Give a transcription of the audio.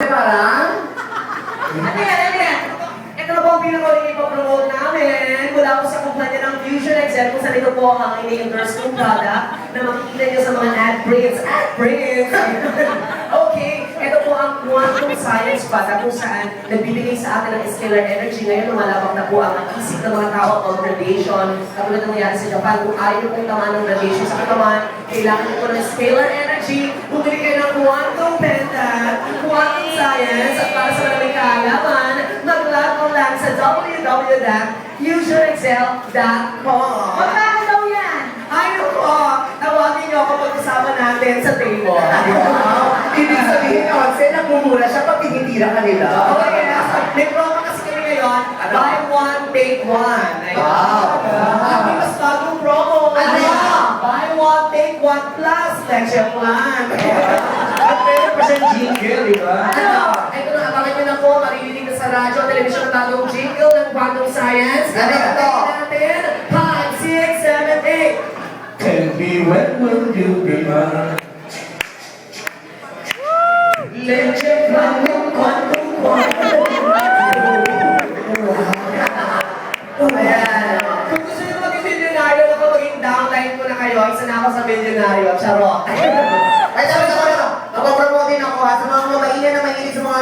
Parang? Ano yan? Ano yan? Ito na po ang pinakaling ipapromote namin mula po sa kumpanya ng Fusion Excel kung saan ito po ang ini-endorse kong product na makikita nyo sa mga ad prints. Ad prints! Okay, ito po ang quantum science product kung saan nagbibigay sa atin ng scalar energy. Ngayon, lumalabak na po ang isip ng mga tao about radiation. Katulad ng nangyari sa Japan, kung ayaw nyo pong tamaan ng radiation sa katawan, kailangan nyo po ng scalar energy. Bumili kayo ng quantum pendant, quantum science, at para sa mga may kaalaman, mag-log lang sa www.fusionexcel.com. Magkano daw yan? Ay, po, tawagin niyo ako pag-usapan natin sa table. Ibig sabihin, Onse, nagmumura siya pag tinitira ka nila. Okay, may promo kasi kami ngayon, buy one, take one. Ayun. Wow. May mas bagong promo. Ano? Buy one, take one plus lecture plan. At meron pa siyang jingle, di ba? Ano? Ito na, abangan nyo na po, maririnig na sa radyo at television ng bagong jingle ng quantum science. Ano ito? Natin, 5, 6, 7, 8. Tell me when will you be mine? Lecture plan ng quantum quantum. Ayan. Kung gusto nyo maging milyonaryo, ako maging downline ko na kayo. Isa na ako sa milyonaryo. Charot. Ay, sabi ko, napapromote din ako ha, sa mga mamaina na mahilig sa mga